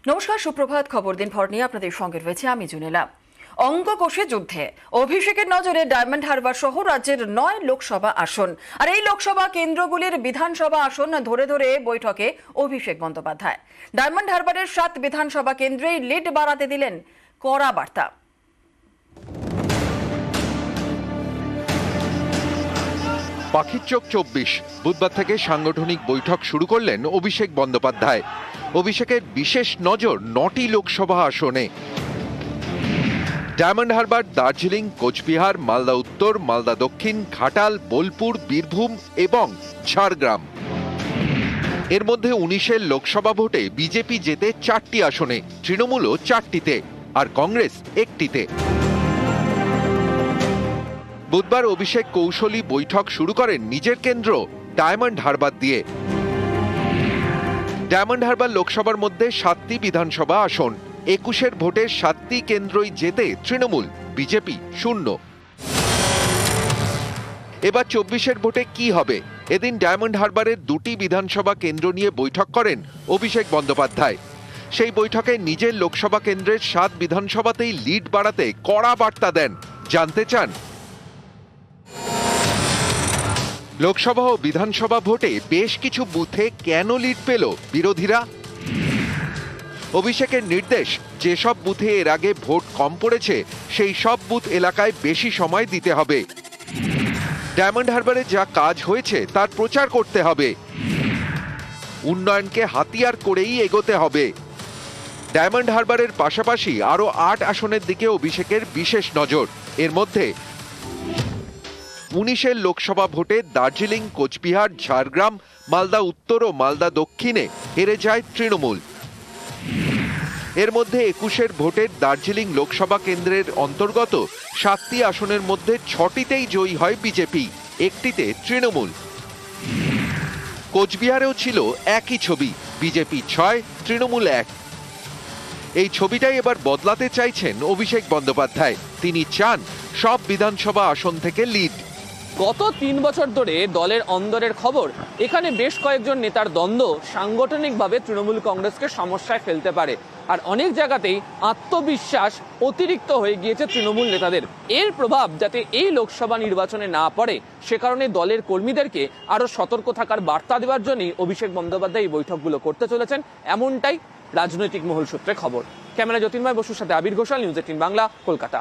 নমস্কার, সুপ্রভাত। খবর দিন ভর নিয়ে আপনাদের সঙ্গে রয়েছে আমি জুনেলা। অঙ্ক কষে যুদ্ধে অভিষেকের নজরে ডায়মন্ড হারবার সহ রাজ্যের 9 লোকসভা আসন। আর এই লোকসভা কেন্দ্রগুলির বিধানসভা আসন ধরে ধরে বৈঠকে অভিষেক বন্দ্যোপাধ্যায় ডায়মন্ড হারবারের 7 বিধানসভা কেন্দ্রেই লিড বাড়াতে দিলেন কড়া বার্তা। পাখির চোখ 24 বুধবার থেকে সাংগঠনিক বৈঠক শুরু করলেন অভিষেক বন্দ্যোপাধ্যায়। অভিষেকের বিশেষ নজর 9টি লোকসভা আসনে। ডায়মন্ড হারবার, দার্জিলিং, কোচবিহার, মালদা উত্তর, মালদা দক্ষিণ, ঘাটাল, বোলপুর, বীরভূম এবং ঝাড়গ্রাম। এর মধ্যে 19-এর লোকসভা ভোটে বিজেপি জেতে 4টি আসনে, তৃণমূলও 4টিতে আর কংগ্রেস 1টিতে। বুধবার অভিষেক কৌশলী বৈঠক শুরু করেন নিজের কেন্দ্র ডায়মন্ড হারবার দিয়ে। ডায়মন্ড হারবার লোকসভার মধ্যে 7টি বিধানসভা আসন। 21-এর ভোটের 7টি কেন্দ্রই জেতে তৃণমূল, বিজেপি 0। এবার 24-এর ভোটে কি হবে? এদিন ডায়মন্ড হারবারের 2টি বিধানসভা কেন্দ্র নিয়ে বৈঠক করেন অভিষেক বন্দ্যোপাধ্যায়। সেই বৈঠকে নিজের লোকসভা কেন্দ্রের 7 বিধানসভাতেই লিড বাড়াতে কড়া বার্তা দেন। জানতে চান, লোকসভা ও বিধানসভা ভোটে বেশ কিছু বুথে কেন লিড পেল বিরোধীরা? অভিষেকের নির্দেশ, যেসব বুথে এর আগে ভোট কম পড়েছে সেই সব বুথ এলাকায় বেশি সময় দিতে হবে। ডায়মন্ড হারবারে যা কাজ হয়েছে তার প্রচার করতে হবে। উন্নয়নকে হাতিয়ার করেই এগোতে হবে। ডায়মন্ড হারবারের পাশাপাশি আরো 8 আসনের দিকে অভিষেকের বিশেষ নজর। এর মধ্যে 19-এর লোকসভা ভোটে দার্জিলিং, কোচবিহার, ঝাড়গ্রাম, মালদা উত্তর ও মালদা দক্ষিণে হেরে যায় তৃণমূল। এর মধ্যে 21-এর ভোটের দার্জিলিং লোকসভা কেন্দ্রের অন্তর্গত 7টি আসনের মধ্যে 6টিতেই জয়ী হয় বিজেপি, 1টিতে তৃণমূল। কোচবিহারেও ছিল একই ছবি, বিজেপি 6, তৃণমূল 1। এই ছবিটাই এবার বদলাতে চাইছেন অভিষেক বন্দ্যোপাধ্যায়। তিনি চান সব বিধানসভা আসন থেকে লিড। গত 3 বছর ধরে দলের অন্দরের খবর, এখানে বেশ কয়েকজন নেতার দ্বন্দ্ব সাংগঠনিকভাবে তৃণমূল কংগ্রেসকে সমস্যায় ফেলতে পারে। আর অনেক জায়গাতেই আত্মবিশ্বাস অতিরিক্ত হয়ে গিয়েছে তৃণমূল নেতাদের। এর প্রভাব যাতে এই লোকসভা নির্বাচনে না পড়ে, সে কারণে দলের কর্মীদেরকে আরো সতর্ক থাকার বার্তা দেওয়ার জন্যই অভিষেক বন্দ্যোপাধ্যায় এই বৈঠকগুলো করতে চলেছেন, এমনটাই রাজনৈতিক মহল সূত্রে খবর। ক্যামেরা জ্যোতির্ময় বসুর সাথে আবির ঘোষাল, নিউজ 18 বাংলা, কলকাতা।